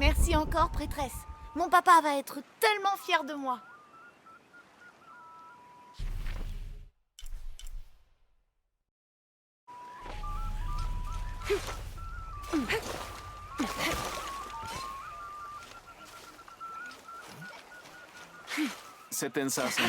Merci encore, prêtresse. Mon papa va être tellement fier de moi. C'est insensible.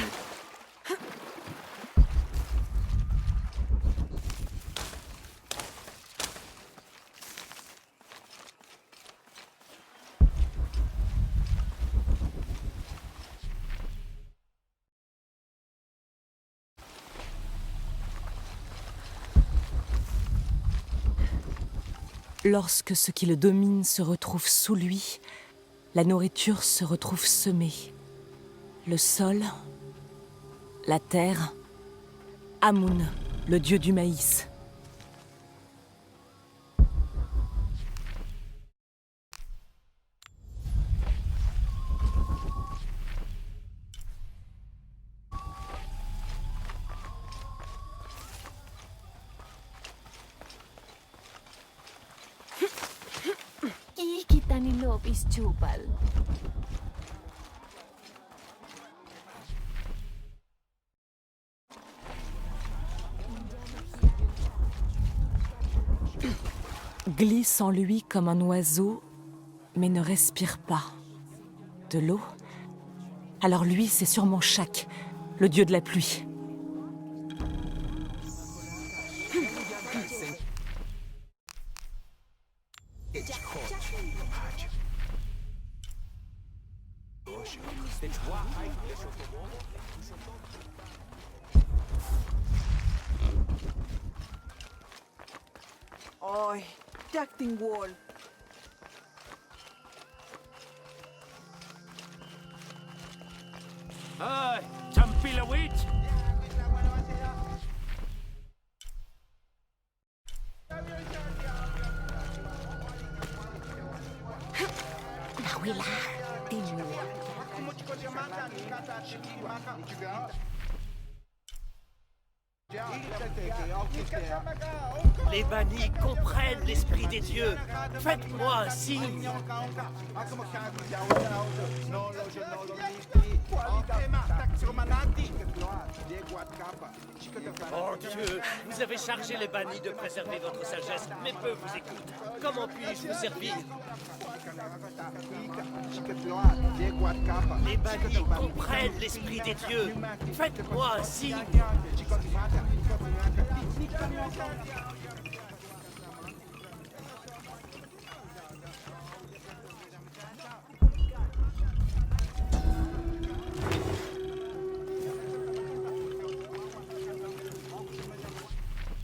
Lorsque ce qui le domine se retrouve sous lui, la nourriture se retrouve semée. Le sol, la terre, Amun, le dieu du maïs. Kita ni Lopis Chupal. Glisse en lui comme un oiseau, mais ne respire pas. De l'eau? Alors lui, c'est sûrement Shak, le dieu de la pluie. Oi, Jacting Wall. Ơi, Champilawich! Nawila, Tinu. Les bannis comprennent l'esprit des dieux. Faites-moi un signe. Oh Dieu, vous avez chargé les bannis de préserver votre sagesse, mais peu vous écoutent. Comment puis-je vous servir? Les bannis comprennent l'esprit des dieux. Faites-moi un signe.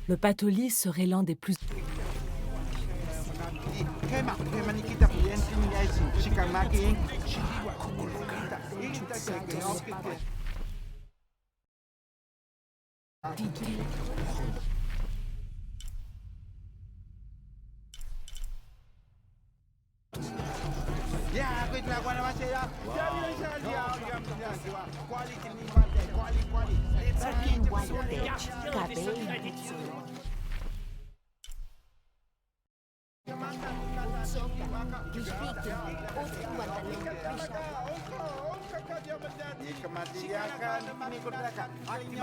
Le Patoli serait l'un des plus...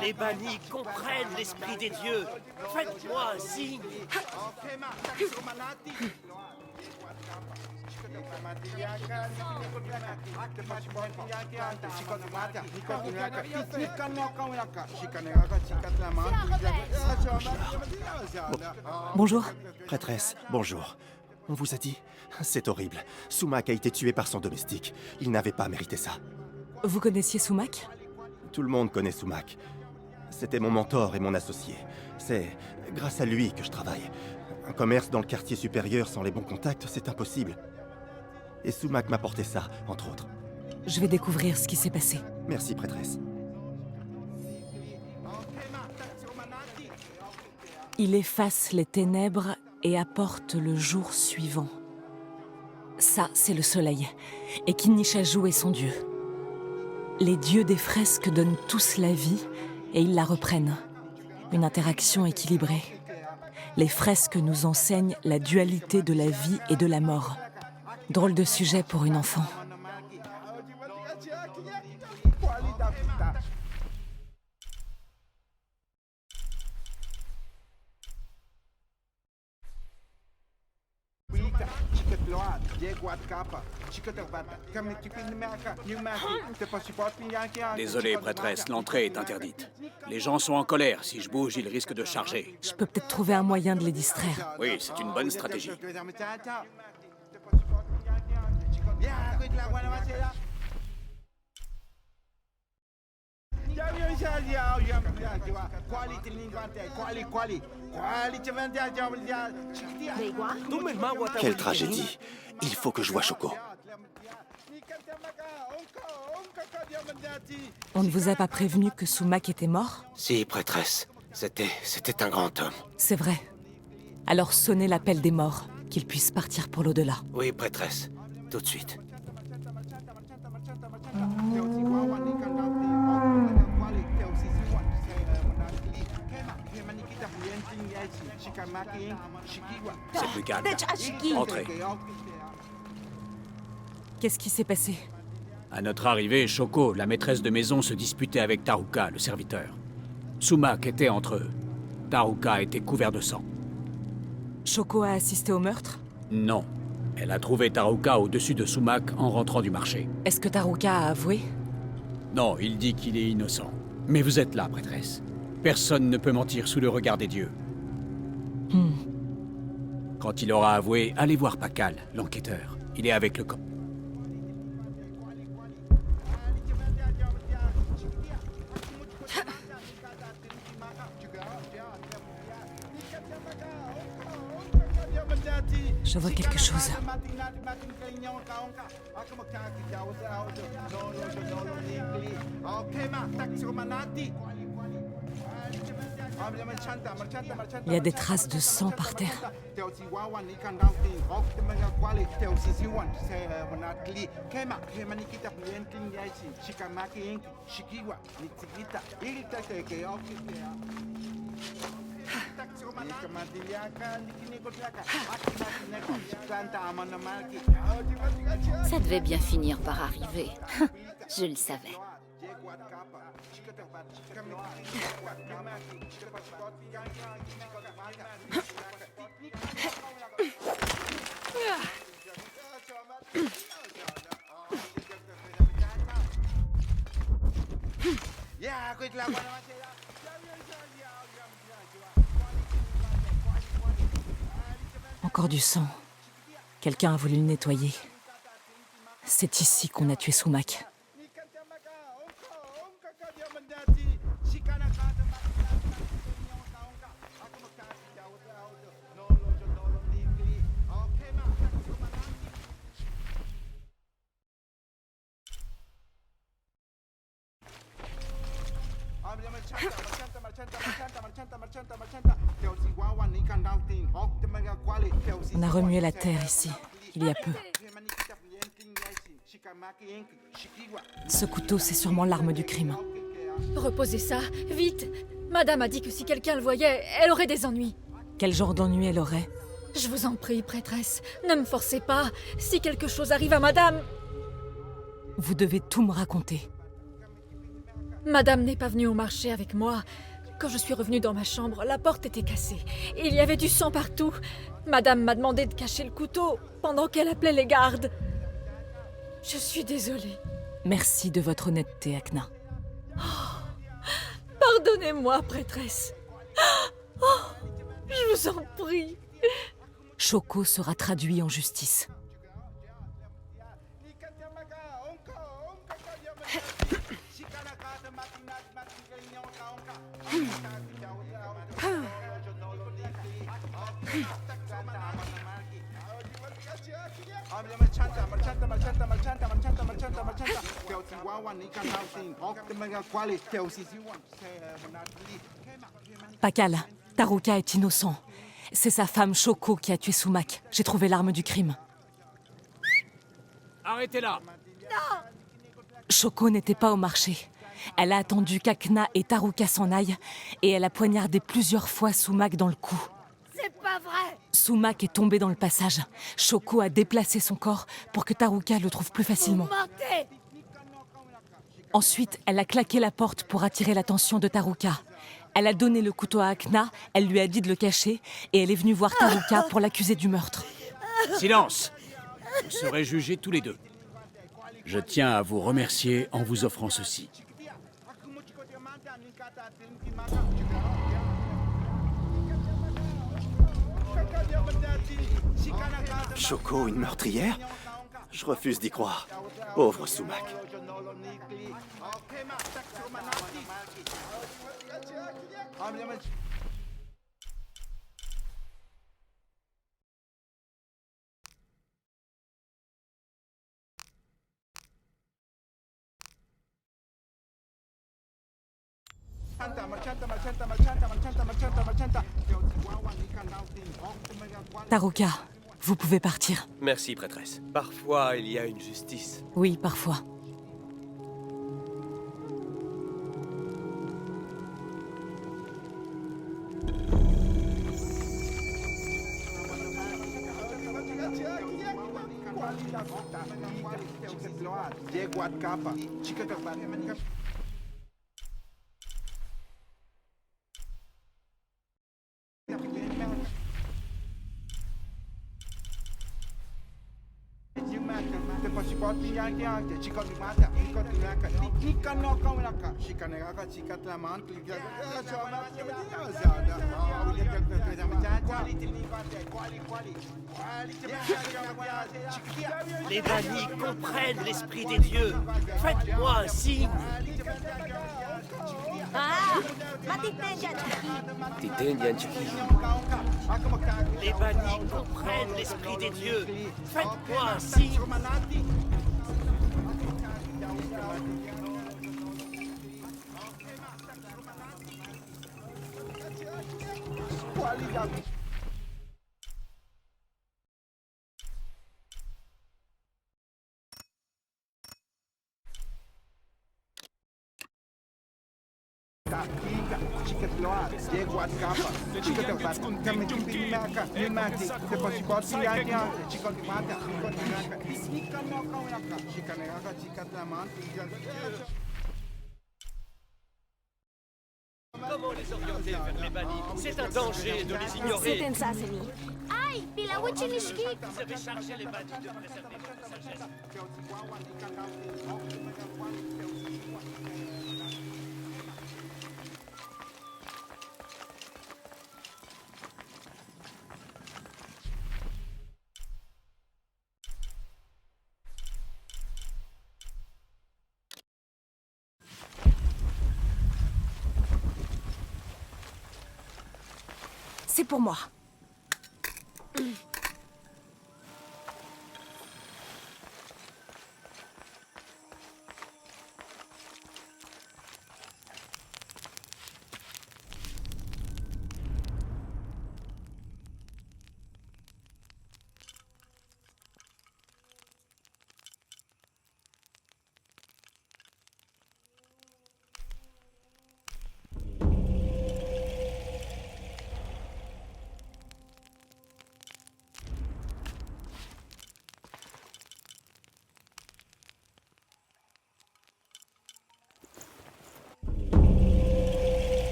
Les bannis comprennent l'esprit des dieux. Faites-moi un signe. Bonjour. Prêtresse, bonjour. On vous a dit? C'est horrible. Sumac a été tué par son domestique. Il n'avait pas mérité ça. Vous connaissiez Sumac? Tout le monde connaît Sumac. C'était mon mentor et mon associé. C'est grâce à lui que je travaille. Un commerce dans le quartier supérieur sans les bons contacts, c'est impossible. Et Sumac m'a porté ça, entre autres. Je vais découvrir ce qui s'est passé. Merci, prêtresse. Il efface les ténèbres et apporte le jour suivant. Ça, c'est le soleil. Et Kinishaju est son dieu. Les dieux des fresques donnent tous la vie et ils la reprennent. Une interaction équilibrée. Les fresques nous enseignent la dualité de la vie et de la mort. Drôle de sujet pour une enfant. Désolé, prêtresse, l'entrée est interdite. Les gens sont en colère. Si je bouge, ils risquent de charger. Je peux peut-être trouver un moyen de les distraire. Oui, c'est une bonne stratégie. Quelle tragédie. Il faut que je voie Shoko. On ne vous a pas prévenu que Sumac était mort? Si, prêtresse. C'était un grand homme. C'est vrai. Alors sonnez l'appel des morts, qu'ils puissent partir pour l'au-delà. Oui, prêtresse. Tout de suite. C'est plus calme. Entrez. Qu'est-ce qui s'est passé? À notre arrivée, Shoko, la maîtresse de maison, se disputait avec Taruka, le serviteur. Sumac était entre eux. Taruka était couvert de sang. Shoko a assisté au meurtre? Non. Elle a trouvé Taruka au-dessus de Sumac en rentrant du marché. Est-ce que Taruka a avoué? Non, il dit qu'il est innocent. Mais vous êtes là, prêtresse. Personne ne peut mentir sous le regard des dieux. Quand il aura avoué, allez voir Pakal, l'enquêteur. Il est avec le camp. Je vois quelque chose. Il y a des traces de sang par terre. Ça devait bien finir par arriver. Je le savais. Encore du sang. Quelqu'un a voulu le nettoyer. C'est ici qu'on a tué Sumac. On a remué la terre ici, il y a peu. Ce couteau, c'est sûrement l'arme du crime. Reposez ça, vite! Madame a dit que si quelqu'un le voyait, elle aurait des ennuis. Quel genre d'ennui elle aurait? Je vous en prie, prêtresse, ne me forcez pas. Si quelque chose arrive à madame... Vous devez tout me raconter. Madame n'est pas venue au marché avec moi. Quand je suis revenue dans ma chambre, la porte était cassée. Et il y avait du sang partout. Madame m'a demandé de cacher le couteau pendant qu'elle appelait les gardes. Je suis désolée. Merci de votre honnêteté, Akna. Pardonnez-moi, prêtresse. Oh, je vous en prie. Shoko sera traduit en justice. Pakal, Taruka est innocent. C'est sa femme Shoko qui a tué Sumac. J'ai trouvé l'arme du crime. Arrêtez-la! Shoko n'était pas au marché. Elle a attendu qu'Akna et Taruka s'en aillent et elle a poignardé plusieurs fois Sumac dans le cou. C'est pas pas vrai. Sumac est tombé dans le passage. Shoko a déplacé son corps pour que Taruka le trouve plus facilement. Vous mentez. Ensuite, elle a claqué la porte pour attirer l'attention de Taruka. Elle a donné le couteau à Akna, elle lui a dit de le cacher, et elle est venue voir Taruka pour l'accuser du meurtre. Silence! Vous serez jugés tous les deux. Je tiens à vous remercier en vous offrant ceci. Shoko, une meurtrière? Je refuse d'y croire. Pauvre Sumac. Taruka, vous pouvez partir. Merci, prêtresse. Parfois, il y a une justice. Oui, parfois. Les bannis comprennent l'esprit des dieux. Faites-moi un signe. Les bannis comprennent l'esprit des dieux. Faites-moi un signe. Comment les orienter vers les bannis? C'est un danger de les ignorer. Aïe, Pilawichinishki. Vous avez chargé les bannis de préserver votre sagesse. C'est pour moi.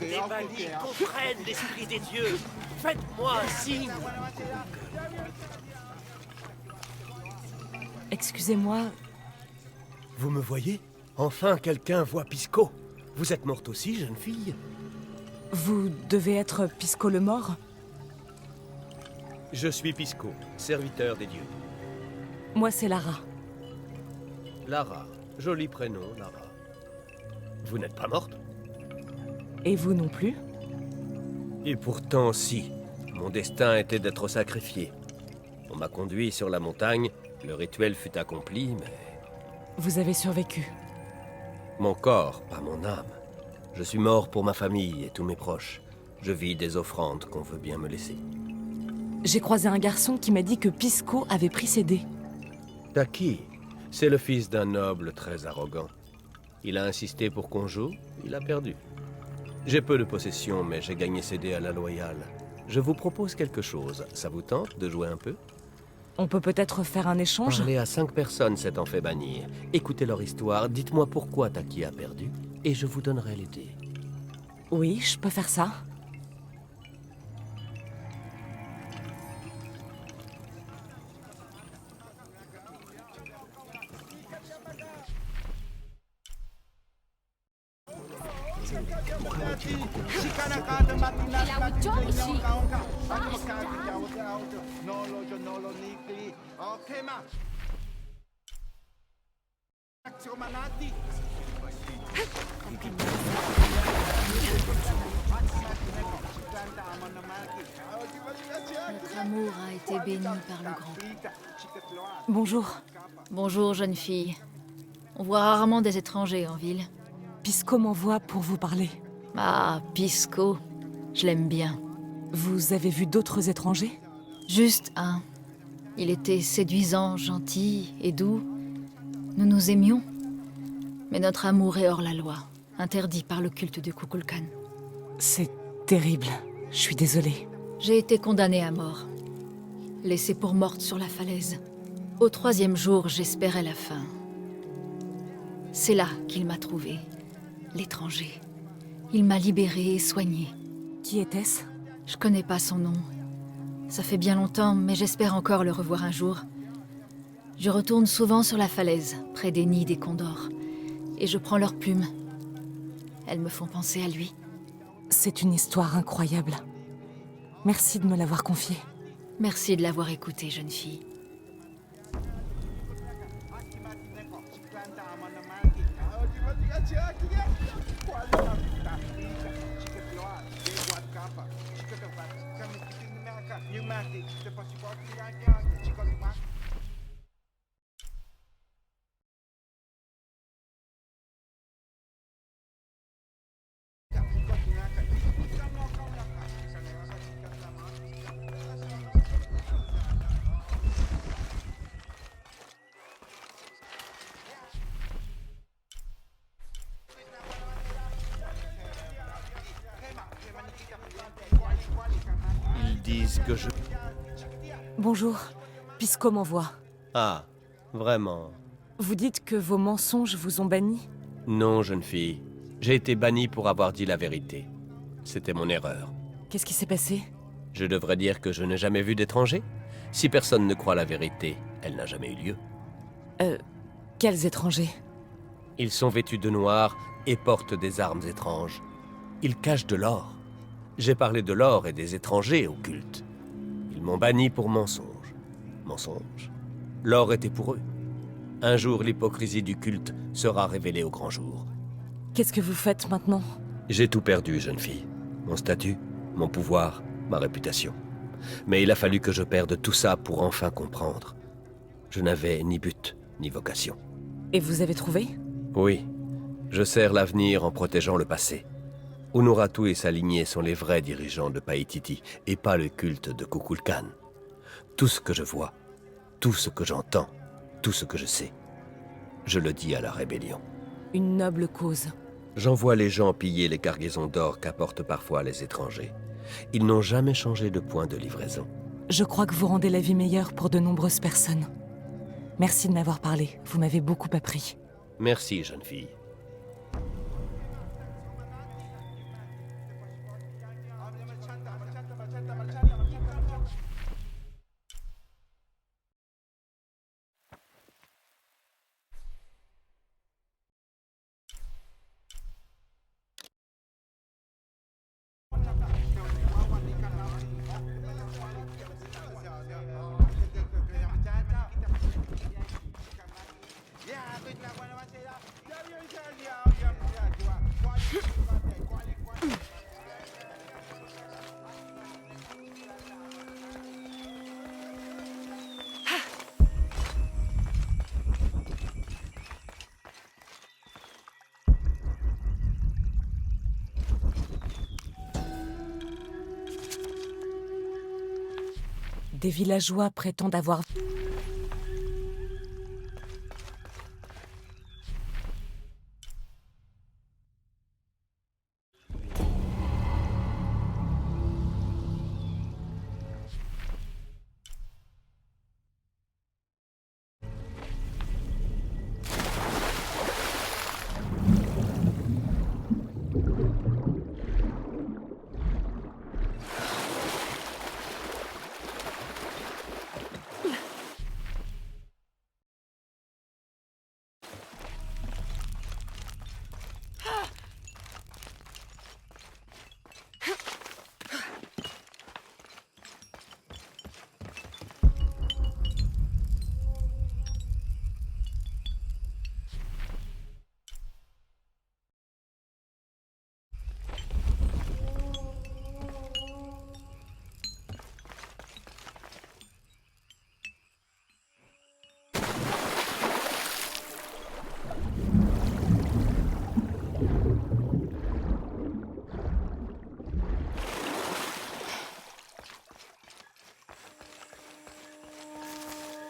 Les bannis comprennent l'esprit des dieux. Faites-moi un signe. Excusez-moi, Vous me voyez? Enfin, quelqu'un voit Pisco. Vous êtes morte aussi, jeune fille? vous devez être Pisco le mort? Je suis Pisco, serviteur des dieux. Moi, c'est Lara. Lara, joli prénom, Lara. Vous n'êtes pas morte? Et vous non plus? Et pourtant, si. Mon destin était d'être sacrifié. On m'a conduit sur la montagne, le rituel fut accompli, mais... Vous avez survécu. Mon corps, pas mon âme. Je suis mort pour ma famille et tous mes proches. Je vis des offrandes qu'on veut bien me laisser. J'ai croisé un garçon qui m'a dit que Pisco avait pris ses dés. Taki, c'est le fils d'un noble très arrogant. Il a insisté pour qu'on joue, il a perdu. J'ai peu de possessions, mais j'ai gagné ses dés à la loyale. Je vous propose quelque chose. Ça vous tente de jouer un peu? On peut peut-être faire un échange? Parlez à 5 personnes s'étant fait bannir. Écoutez leur histoire, dites-moi pourquoi Taki a perdu, et je vous donnerai les dés. Oui, je peux faire ça. Notre amour a été béni par le grand. Bonjour. Bonjour, jeune fille. On voit rarement des étrangers en ville. Pisco m'envoie pour vous parler. Ah, Pisco. Je l'aime bien. Vous avez vu d'autres étrangers? Juste un. Il était séduisant, gentil et doux. Nous nous aimions. Mais notre amour est hors la loi, interdit par le culte du Kukulkan. C'est terrible. Je suis désolée. J'ai été condamnée à mort. Laissée pour morte sur la falaise. Au 3e jour, j'espérais la fin. C'est là qu'il m'a trouvée. L'étranger. Il m'a libérée et soignée. Qui était-ce? Je connais pas son nom. Ça fait bien longtemps, mais j'espère encore le revoir un jour. Je retourne souvent sur la falaise, près des nids des condors. Et je prends leurs plumes. Elles me font penser à lui. C'est une histoire incroyable. Merci de me l'avoir confiée. Merci de l'avoir écoutée, jeune fille. Ils disent que je... Bonjour. Pisco m'envoie. Ah, vraiment? Vous dites que vos mensonges vous ont banni? Non, jeune fille. J'ai été banni pour avoir dit la vérité. C'était mon erreur. Qu'est-ce qui s'est passé? Je devrais dire que je n'ai jamais vu d'étranger? Si personne ne croit la vérité, elle n'a jamais eu lieu. Quels étrangers? Ils sont vêtus de noir et portent des armes étranges. Ils cachent de l'or. J'ai parlé de l'or et des étrangers au culte. Ils m'ont banni pour mensonge. Mensonge? L'or était pour eux. Un jour, l'hypocrisie du culte sera révélée au grand jour. Qu'est-ce que vous faites maintenant? J'ai tout perdu, jeune fille. Mon statut, mon pouvoir, ma réputation. Mais il a fallu que je perde tout ça pour enfin comprendre. Je n'avais ni but, ni vocation. Et vous avez trouvé? Oui, je sers l'avenir en protégeant le passé. Unuratu et sa lignée sont les vrais dirigeants de Paititi, et pas le culte de Kukulkan. Tout ce que je vois, tout ce que j'entends, tout ce que je sais, je le dis à la rébellion. Une noble cause. J'envoie les gens piller les cargaisons d'or qu'apportent parfois les étrangers. Ils n'ont jamais changé de point de livraison. Je crois que vous rendez la vie meilleure pour de nombreuses personnes. Merci de m'avoir parlé. Vous m'avez beaucoup appris. Merci, jeune fille. Des villageois prétendent avoir...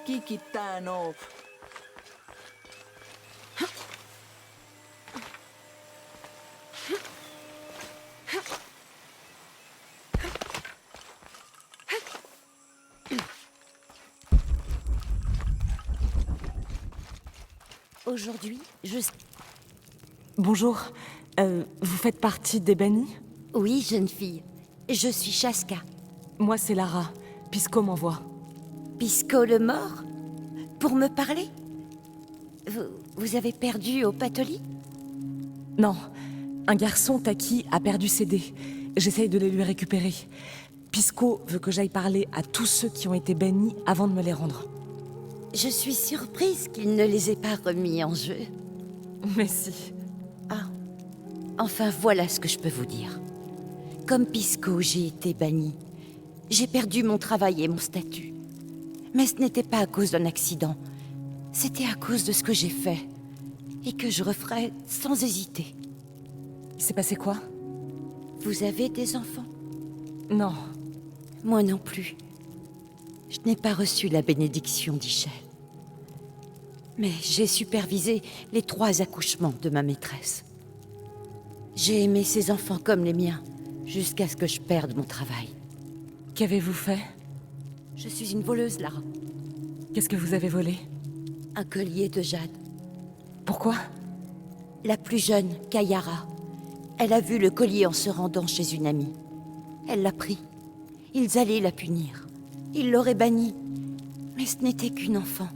Kikitano. Aujourd'hui, je... Bonjour, vous faites partie des bannis? Oui, jeune fille. Je suis Shaska. Moi, c'est Lara. Pisco m'envoie. Pisco le mort? Pour me parler? Vous avez perdu au Patoli? Non, un garçon, Taki, a perdu ses dés. J'essaye de les lui récupérer. Pisco veut que j'aille parler à tous ceux qui ont été bannis avant de me les rendre. Je suis surprise qu'il ne les ait pas remis en jeu. Mais si. Ah. Enfin, voilà ce que je peux vous dire. Comme Pisco, j'ai été bannie. J'ai perdu mon travail et mon statut. Mais ce n'était pas à cause d'un accident. C'était à cause de ce que j'ai fait. Et que je referai sans hésiter. Il s'est passé quoi? Vous avez des enfants? Non. Moi non plus. Je n'ai pas reçu la bénédiction d'Ichel. Mais j'ai supervisé les 3 accouchements de ma maîtresse. J'ai aimé ces enfants comme les miens, jusqu'à ce que je perde mon travail. Qu'avez-vous fait? Je suis une voleuse, Lara. Qu'est-ce que vous avez volé? Un collier de jade. Pourquoi? La plus jeune, Kayara. Elle a vu le collier en se rendant chez une amie. Elle l'a pris. Ils allaient la punir. Ils l'auraient bannie. Mais ce n'était qu'une enfant.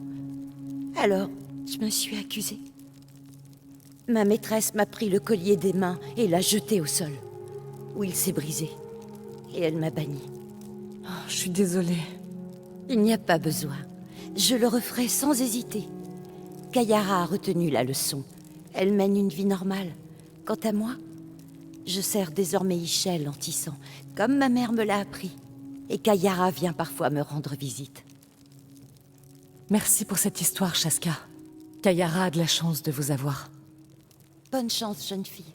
Alors, je me suis accusée. Ma maîtresse m'a pris le collier des mains et l'a jeté au sol, où il s'est brisé. Et elle m'a bannie. Oh, je suis désolée. Il n'y a pas besoin. Je le referai sans hésiter. Kayara a retenu la leçon. Elle mène une vie normale. Quant à moi, je sers désormais Ichel en tissant, comme ma mère me l'a appris. Et Kayara vient parfois me rendre visite. Merci pour cette histoire, Shaska. Kayara a de la chance de vous avoir. Bonne chance, jeune fille.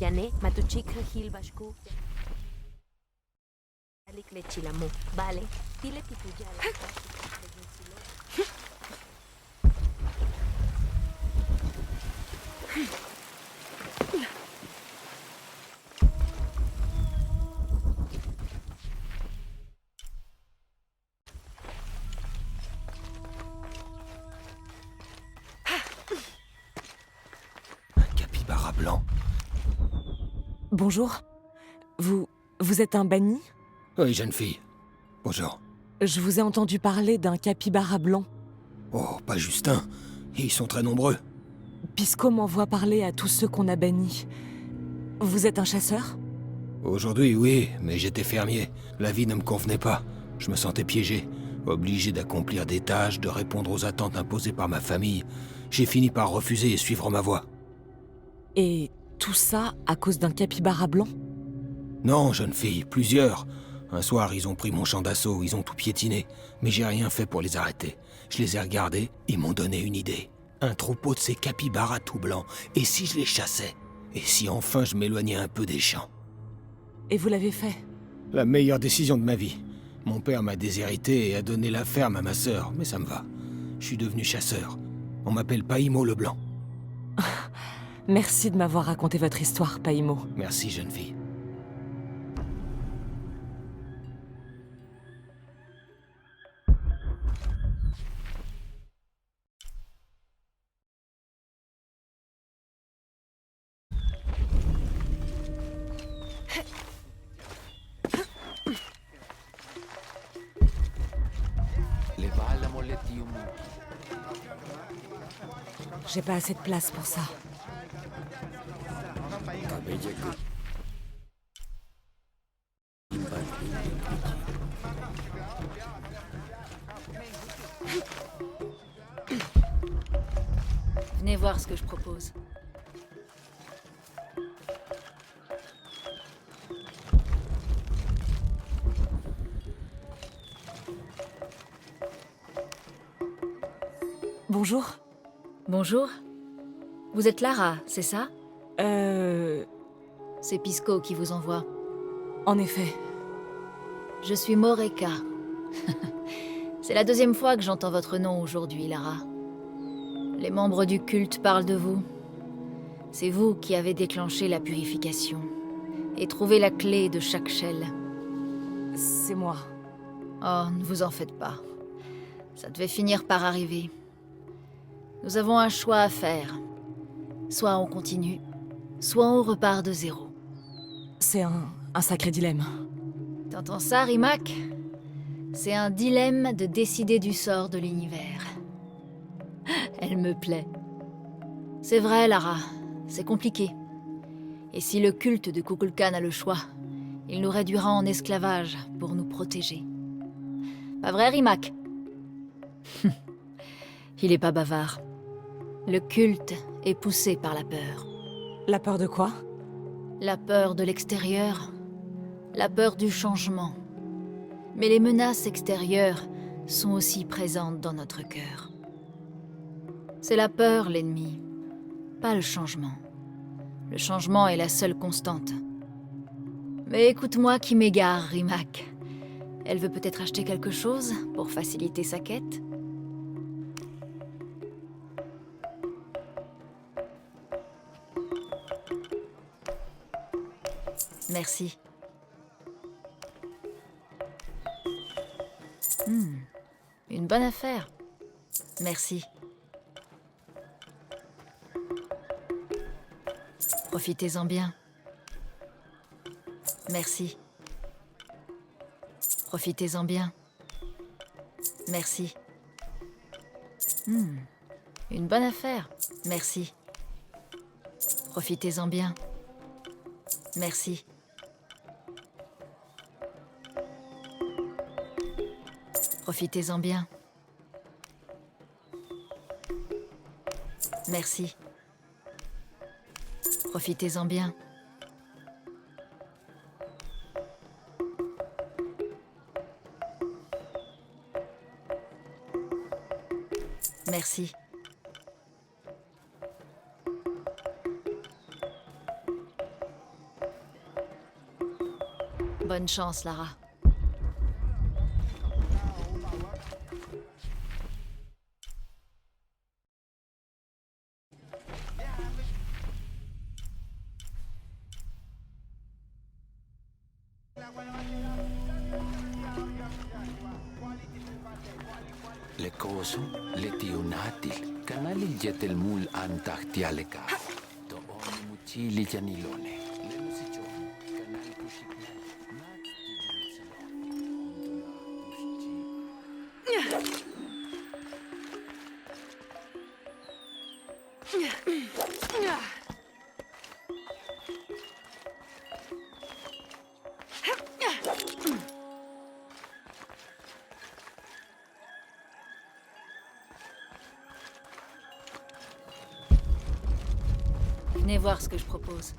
Yane, matuchikre hilbashku. Alikle chilamu, vale. Dile pituyala. Un capybara blanc. Bonjour. Vous êtes un banni? Oui, jeune fille. Bonjour. Je vous ai entendu parler d'un capybara blanc. Oh, pas juste un. Ils sont très nombreux. Pisco m'envoie parler à tous ceux qu'on a bannis. Vous êtes un chasseur? Aujourd'hui, oui, mais j'étais fermier. La vie ne me convenait pas. Je me sentais piégé, obligé d'accomplir des tâches, de répondre aux attentes imposées par ma famille. J'ai fini par refuser et suivre ma voie. Et tout ça à cause d'un capybara blanc? Non, jeune fille, plusieurs. Un soir, ils ont pris mon champ d'assaut, ils ont tout piétiné. Mais j'ai rien fait pour les arrêter. Je les ai regardés, ils m'ont donné une idée. Un troupeau de ces capybaras tout blancs. Et si je les chassais? Et si enfin je m'éloignais un peu des champs? Et vous l'avez fait? La meilleure décision de ma vie. Mon père m'a déshérité et a donné la ferme à ma sœur, mais ça me va. Je suis devenu chasseur. On m'appelle Paimo le Blanc. Merci de m'avoir raconté votre histoire, Paimo. Merci, jeune fille. J'ai pas assez de place pour ça. Venez voir ce que je propose. Bonjour. Bonjour. Vous êtes Lara, c'est ça? C'est Pisco qui vous envoie. En effet. Je suis Moreka. C'est la deuxième fois que j'entends votre nom aujourd'hui, Lara. Les membres du culte parlent de vous. C'est vous qui avez déclenché la purification et trouvé la clé de chaque Shell. C'est moi. Oh, ne vous en faites pas. Ça devait finir par arriver. Nous avons un choix à faire. Soit on continue, soit on repart de zéro. C'est un sacré dilemme. T'entends ça, Rimac? C'est un dilemme de décider du sort de l'univers. Elle me plaît. C'est vrai, Lara, c'est compliqué. Et si le culte de Kukulkan a le choix, il nous réduira en esclavage pour nous protéger. Pas vrai, Rimac? Il est pas bavard. Le culte est poussé par la peur. La peur de quoi? La peur de l'extérieur, la peur du changement. Mais les menaces extérieures sont aussi présentes dans notre cœur. C'est la peur l'ennemi, pas le changement. Le changement est la seule constante. Mais écoute-moi qui m'égare, Rimac. Elle veut peut-être acheter quelque chose pour faciliter sa quête? Merci. Une bonne affaire. Merci. Profitez-en bien. Merci. Profitez-en bien. Merci. Une bonne affaire. Merci. Profitez-en bien. Merci. Profitez-en bien. Merci. Profitez-en bien. Merci. Bonne chance, Lara. Lekoso, letiunatil, kanali jetel mul antahtialeka. To oni muchili janilone. Lenusicho, kanali kushiknal, Venez voir ce que je propose.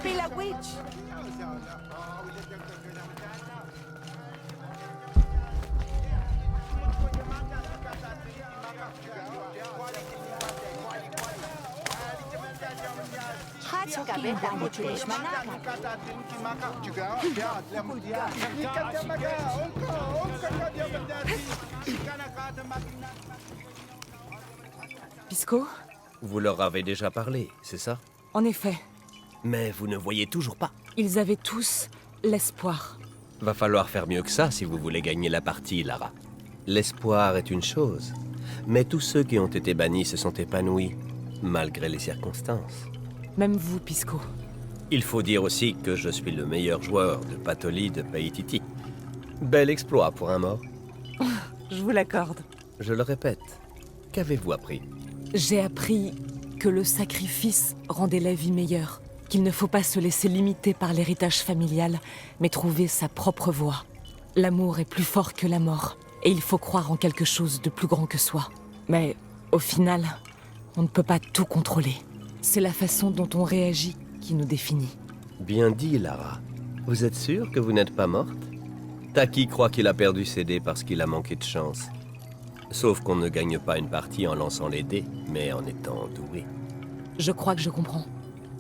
Pila Witch! Pisco? Vous leur avez déjà parlé, c'est ça? En effet, Mais vous ne voyez toujours pas. ils avaient tous l'espoir. Va falloir faire mieux que ça si vous voulez gagner la partie, Lara. L'espoir est une chose, mais tous ceux qui ont été bannis se sont épanouis, malgré les circonstances. Même vous, Pisco. Il faut dire aussi que je suis le meilleur joueur de Patoli de Paititi. Bel exploit pour un mort. Je vous l'accorde. Je le répète, qu'avez-vous appris? J'ai appris que le sacrifice rendait la vie meilleure, qu'il ne faut pas se laisser limiter par l'héritage familial, mais trouver sa propre voie. L'amour est plus fort que la mort, et il faut croire en quelque chose de plus grand que soi. Mais au final, on ne peut pas tout contrôler. C'est la façon dont on réagit qui nous définit. Bien dit, Lara. Vous êtes sûre que vous n'êtes pas morte? Taki croit qu'il a perdu ses dés parce qu'il a manqué de chance. Sauf qu'on ne gagne pas une partie en lançant les dés, mais en étant doué. Je crois que je comprends.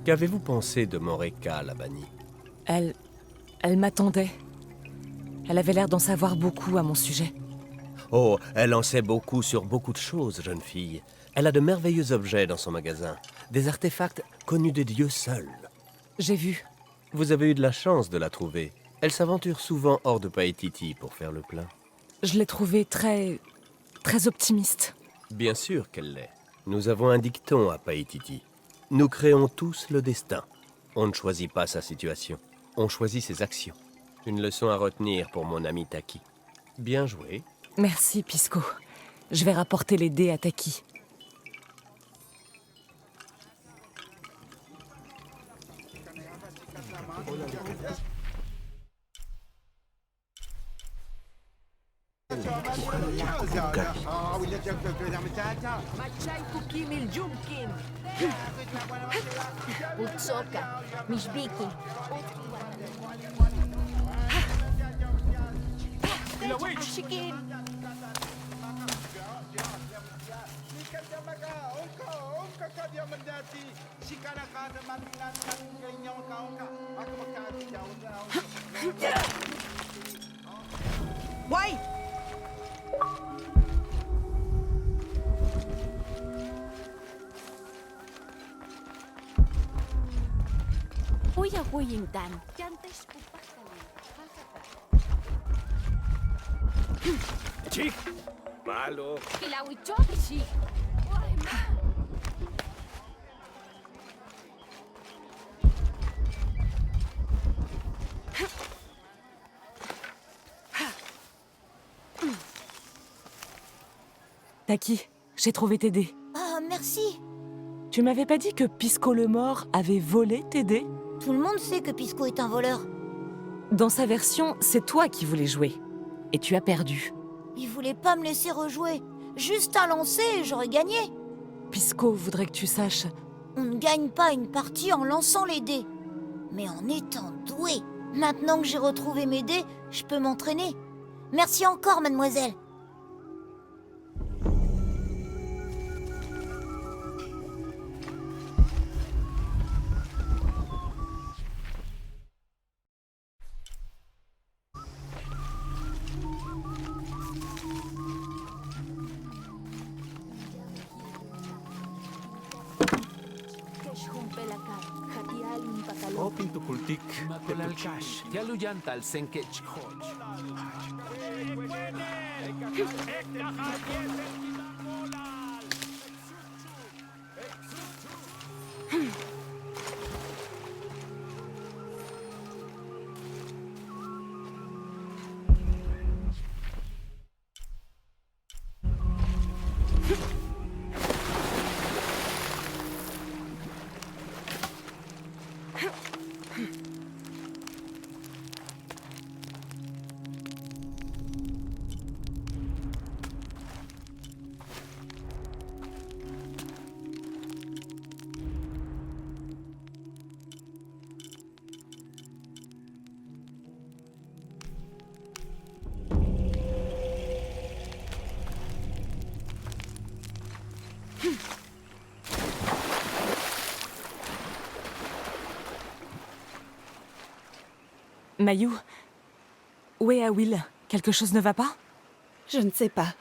Qu'avez-vous pensé de Moreka, la bannie? Elle m'attendait. Elle avait l'air d'en savoir beaucoup à mon sujet. Oh, elle en sait beaucoup sur beaucoup de choses, jeune fille. Elle a de merveilleux objets dans son magasin. Des artefacts connus des dieux seuls. J'ai vu. Vous avez eu de la chance de la trouver. Elle s'aventure souvent hors de Paititi pour faire le plein. Je l'ai trouvée très optimiste. Bien sûr qu'elle l'est. Nous avons un dicton à Paititi. Nous créons tous le destin. On ne choisit pas sa situation. On choisit ses actions. Une leçon à retenir pour mon ami Taki. Bien joué. Merci, Pisco. Je vais rapporter les dés à Taki. Machay Kukimil Jumkin. Utsoka. Mishbiki. Shikin. Wait! Uya Huyintan. Yantes Chic. Malo. Pilawichokishi. Taki, j'ai trouvé tes dés. Ah, merci. Tu m'avais pas dit que Pisco le mort avait volé tes dés? Tout le monde sait que Pisco est un voleur. Dans sa version, c'est toi qui voulais jouer. Et tu as perdu. Il voulait pas me laisser rejouer. Juste un lancer et j'aurais gagné. Pisco voudrait que tu saches... On ne gagne pas une partie en lançant les dés, mais en étant doué. Maintenant que j'ai retrouvé mes dés, je peux m'entraîner. Merci encore, mademoiselle. O pintukultik makulalkash. Yaluyantal senkech hoj. Mayou, où est Awil? Quelque chose ne va pas? Je ne sais pas.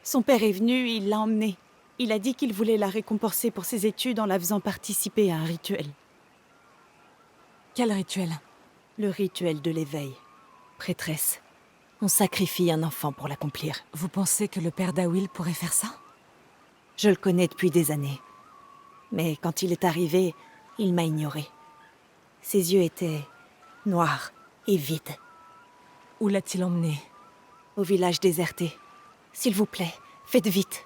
Son père est venu, il l'a emmenée. Il a dit qu'il voulait la récompenser pour ses études en la faisant participer à un rituel. Quel rituel? Le rituel de l'éveil. Prêtresse, on sacrifie un enfant pour l'accomplir. Vous pensez que le père d'Awil pourrait faire ça? Je le connais depuis des années. Mais quand il est arrivé, il m'a ignoré. Ses yeux étaient noirs et vides. Où l'a-t-il emmené? Au village déserté. S'il vous plaît, faites vite.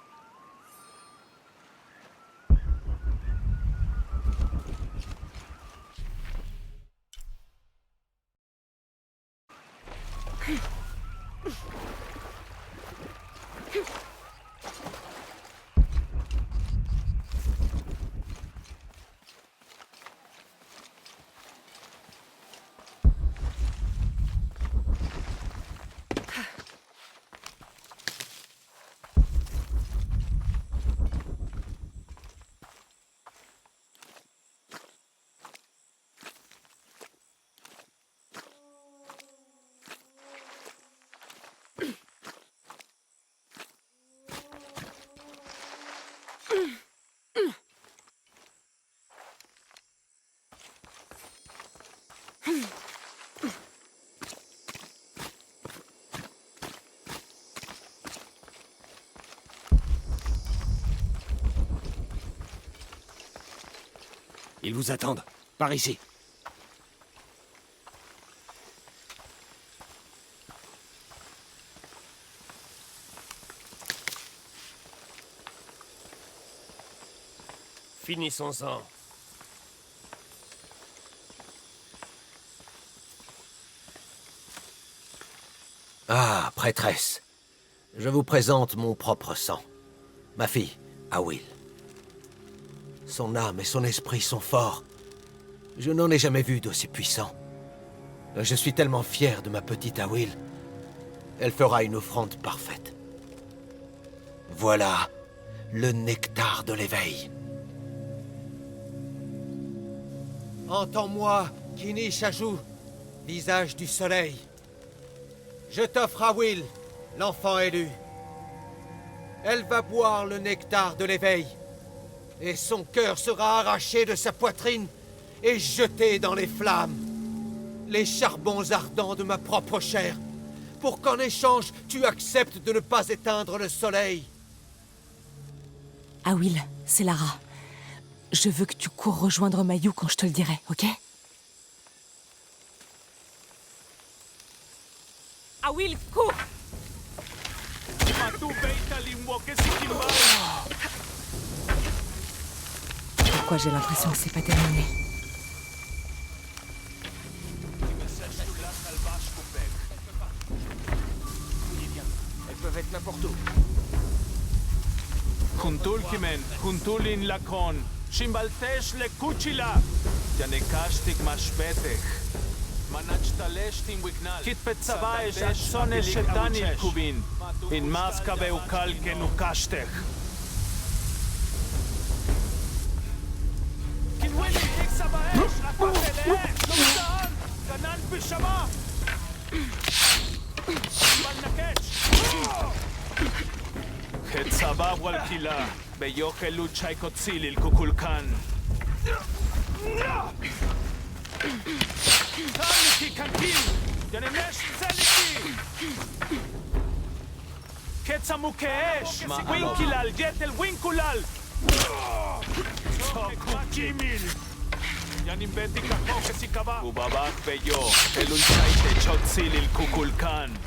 Ils vous attendent. Par ici. Finissons-en. Ah, prêtresse. Je vous présente mon propre sang. Ma fille, Awil. Son âme et son esprit sont forts. Je n'en ai jamais vu d'aussi puissants. Je suis tellement fier de ma petite Awil. Elle fera une offrande parfaite. Voilà le nectar de l'éveil. Entends-moi, Kini Shaju, visage du soleil. Je t'offre Awil, l'enfant élu. Elle va boire le nectar de l'éveil, et son cœur sera arraché de sa poitrine et jeté dans les flammes, les charbons ardents de ma propre chair, pour qu'en échange, tu acceptes de ne pas éteindre le soleil. Awil, c'est Lara. Je veux que tu cours rejoindre Mayou quand je te le dirai, ok? Awil, cours! Pourquoi j'ai l'impression que c'est pas terminé? Elles peuvent être n'importe où. Kuntulkimen, kuntulin lakon, shimbaltesh le kuchila, yanekashtik mashpetech. Manachtaleshtin wignal. Kitpetzabaesh ashone shetanil kubin, in maska beukal kenukashtech. Kinwili iksabaesh, rakpatele, lumsaan, kanan bishama. Malnakech. Hetzaba walkila, beyohelu chaikotzilil kukulkan. Kaniki kankin, yanemesh zeliki. Ketzamukeesh, winkilal, yetel winkulal. Chokukimil. Yanimbeti kakokesikaba. Ubabak beyo, elunchaite chotzilil kukulkan.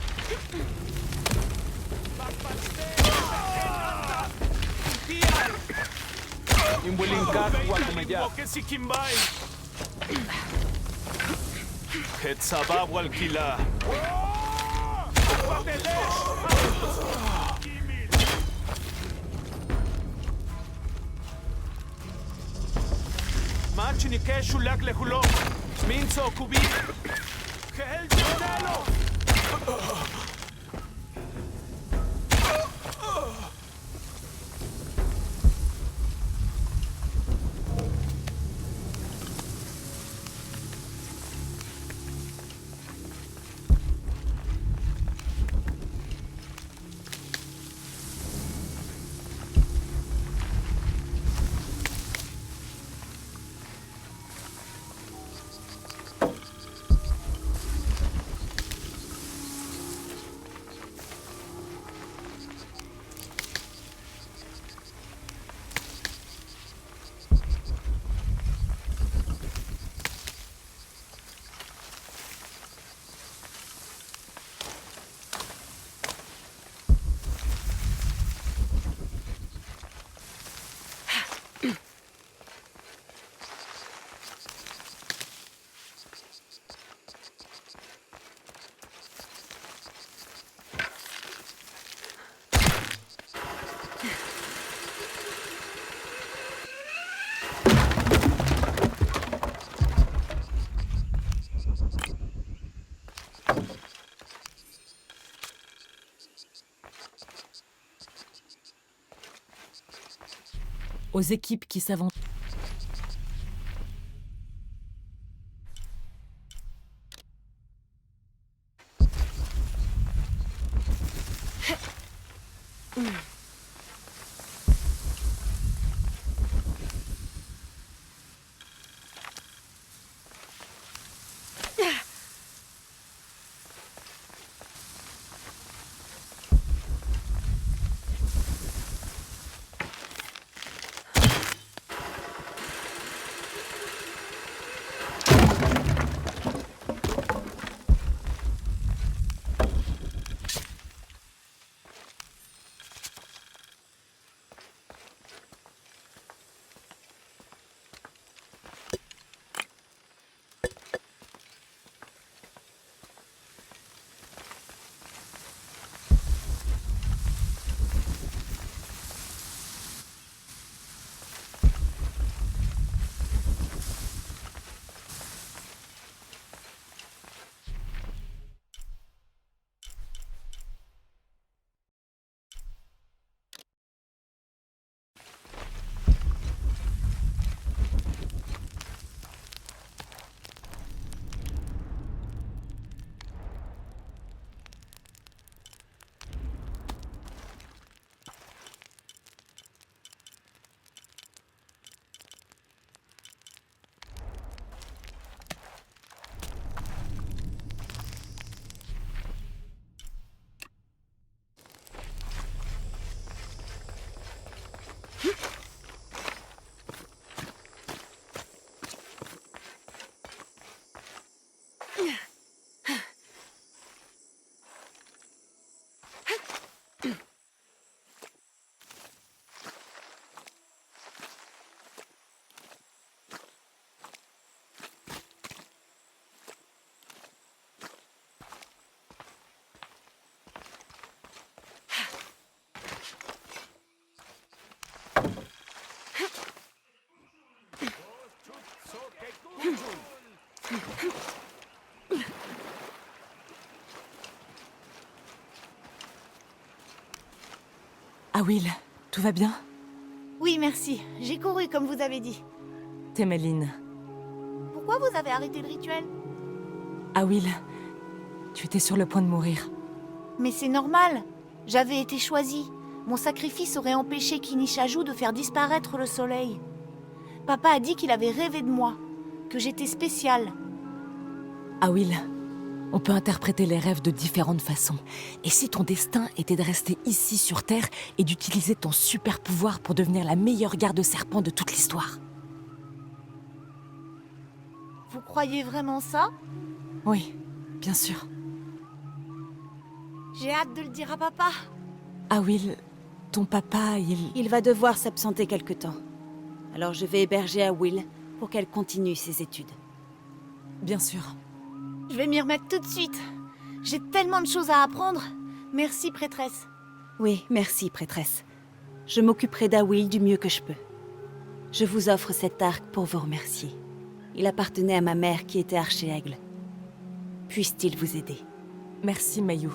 Imbulinkak wakumeya. Hetzabab walkila. Machini keshu lak lehulo. Minzo kubi. Kel jodelo. Aux équipes qui s'aventurent. Ah Will, tout va bien? Oui, merci. J'ai couru comme vous avez dit. Téméline. Pourquoi vous avez arrêté le rituel? Ah Will, tu étais sur le point de mourir. Mais c'est normal. J'avais été choisie. Mon sacrifice aurait empêché Kinishaju de faire disparaître le soleil. Papa a dit qu'il avait rêvé de moi, que j'étais spéciale. Ah Will, on peut interpréter les rêves de différentes façons. Et si ton destin était de rester ici sur Terre et d'utiliser ton super pouvoir pour devenir la meilleure garde-serpent de toute l'histoire? Vous croyez vraiment ça? Oui, bien sûr. J'ai hâte de le dire à papa. Ah Will, ton papa, Il va devoir s'absenter quelque temps. Alors je vais héberger à Will pour qu'elle continue ses études. Bien sûr. Je vais m'y remettre tout de suite. J'ai tellement de choses à apprendre. Merci, prêtresse. Oui, merci, prêtresse. Je m'occuperai d'Awill du mieux que je peux. Je vous offre cet arc pour vous remercier. Il appartenait à ma mère qui était archer-aigle. Puisse-t-il vous aider? Merci, Mayou.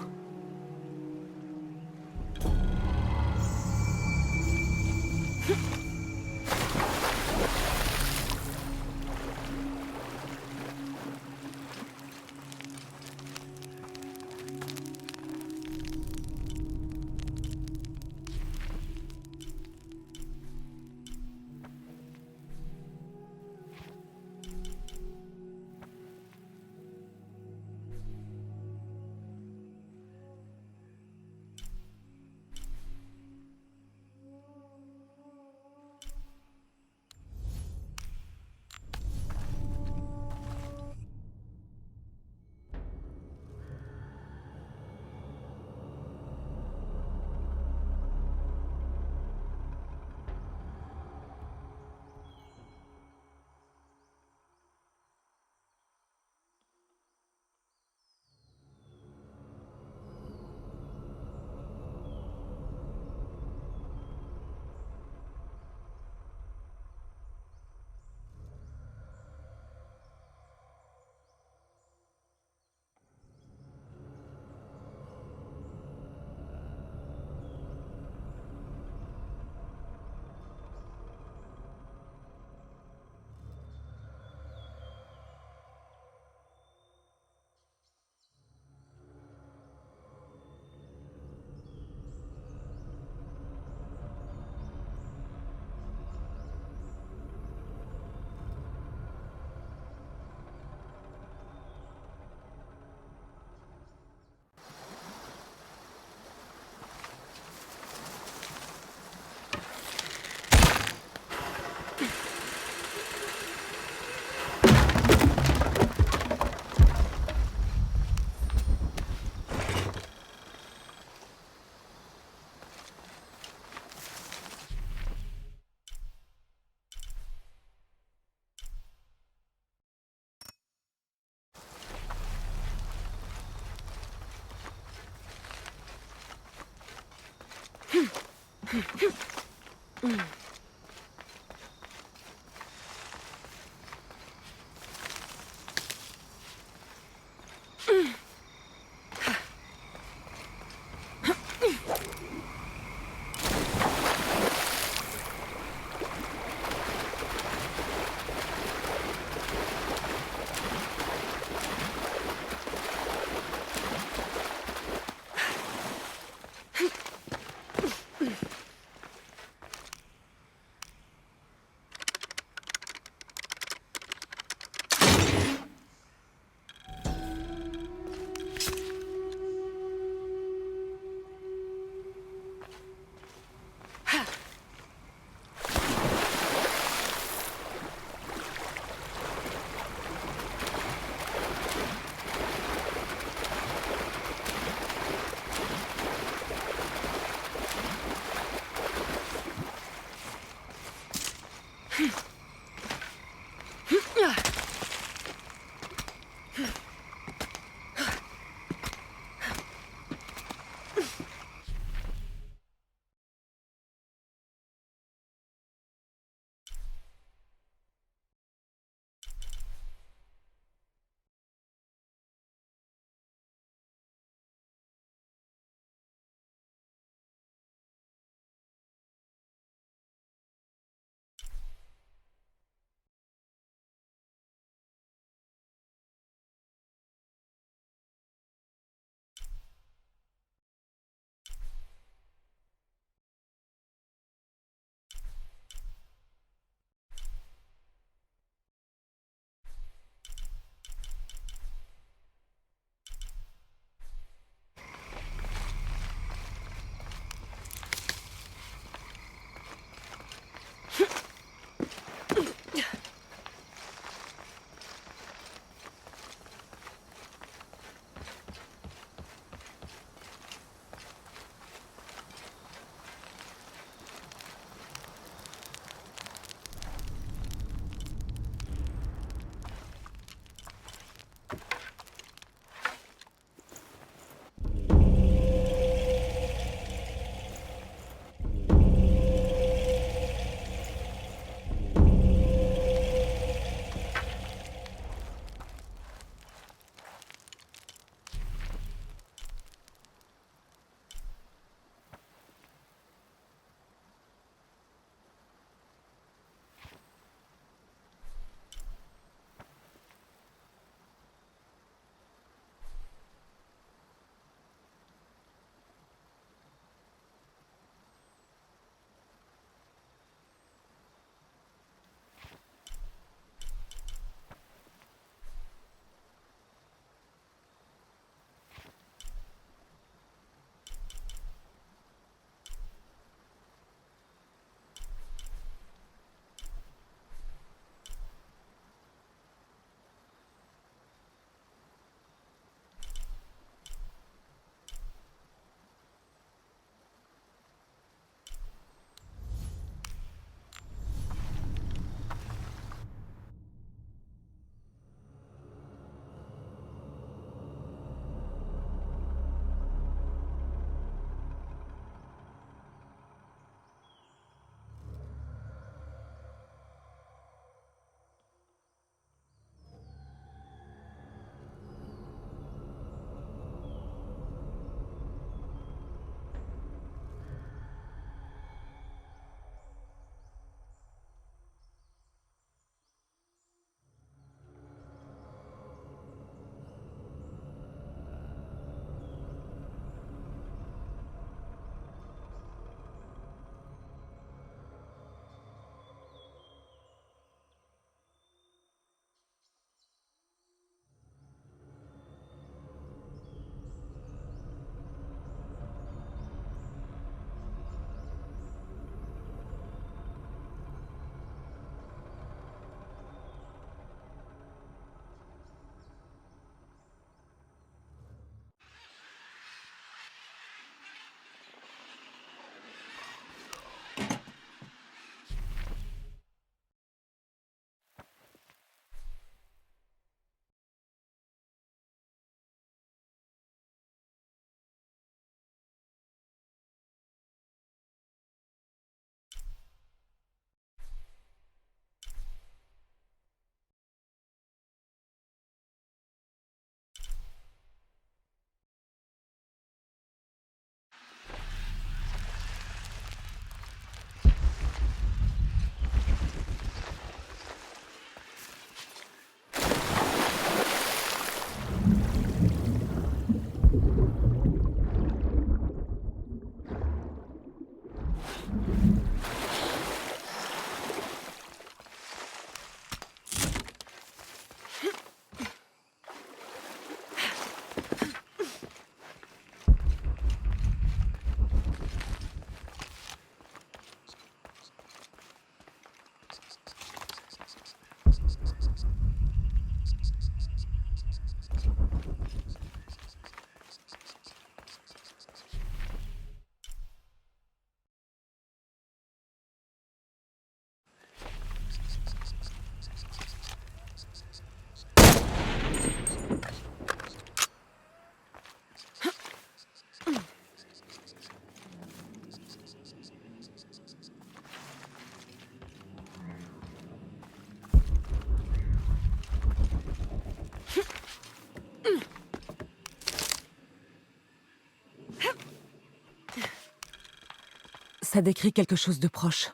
Ça décrit quelque chose de proche.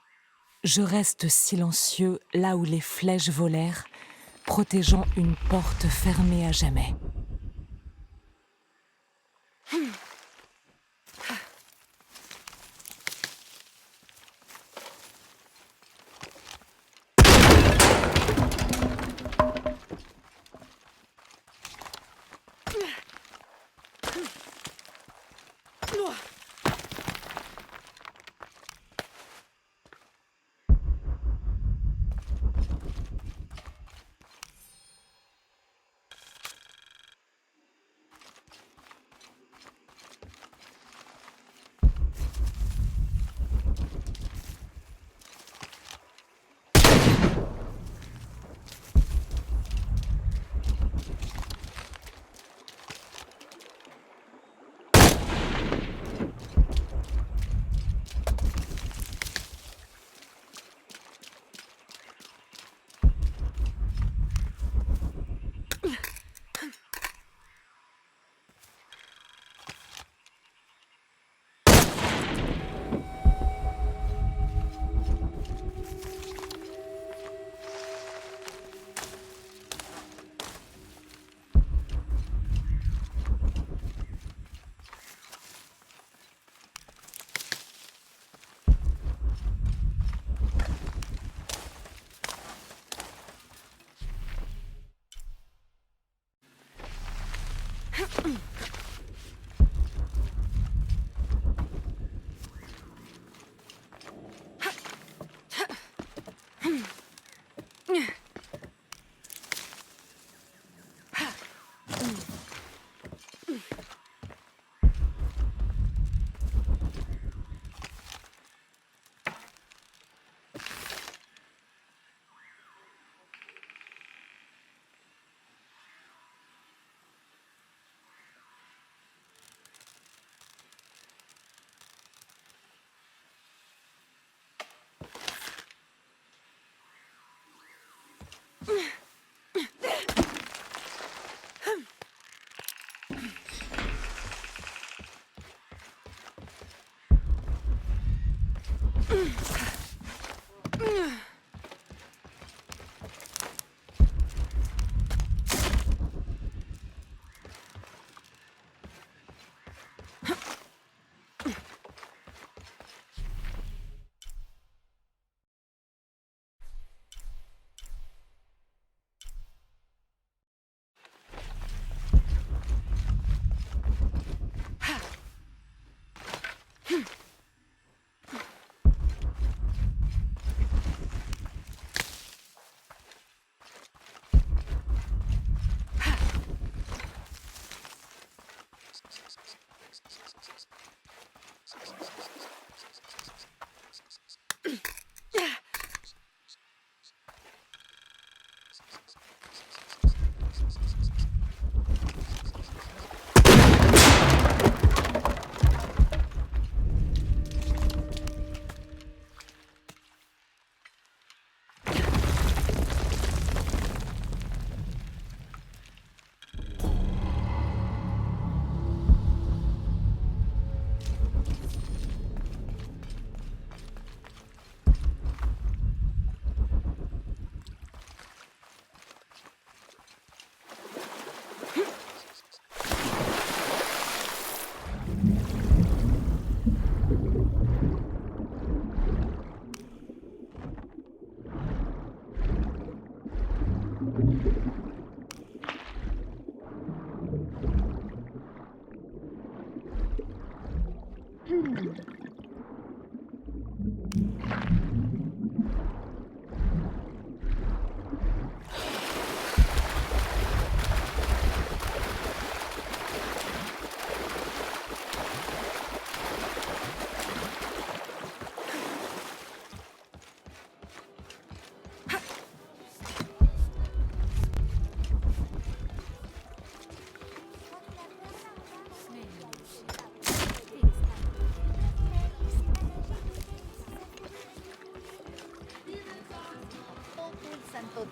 Je reste silencieux là où les flèches volèrent, protégeant une porte fermée à jamais.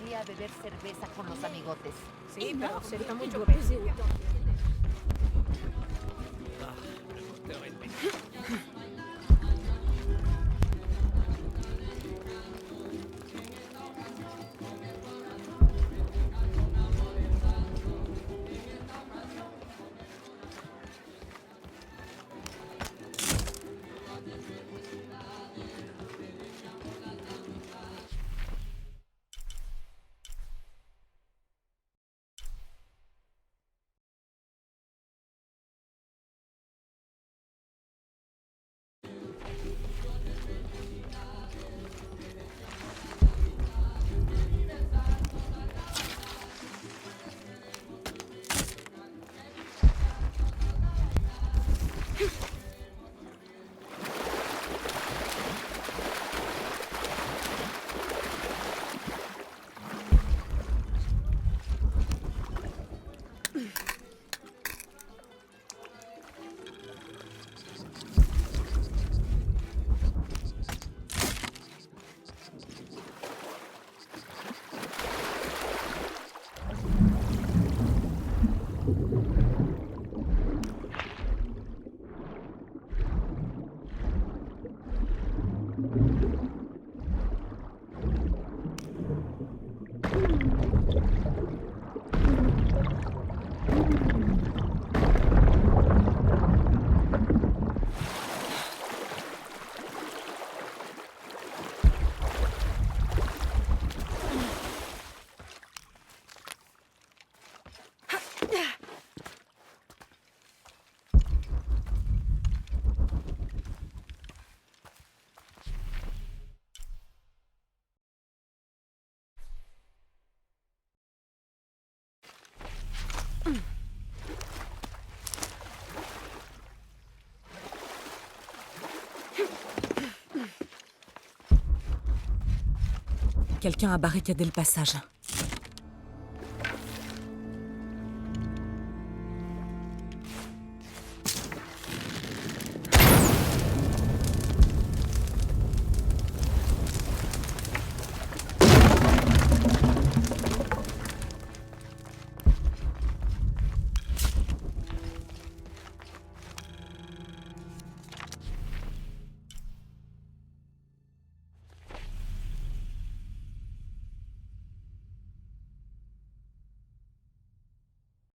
Día beber cerveza con los amigotes. Sí, pero sería mucho pesado. Quelqu'un a barricadé le passage.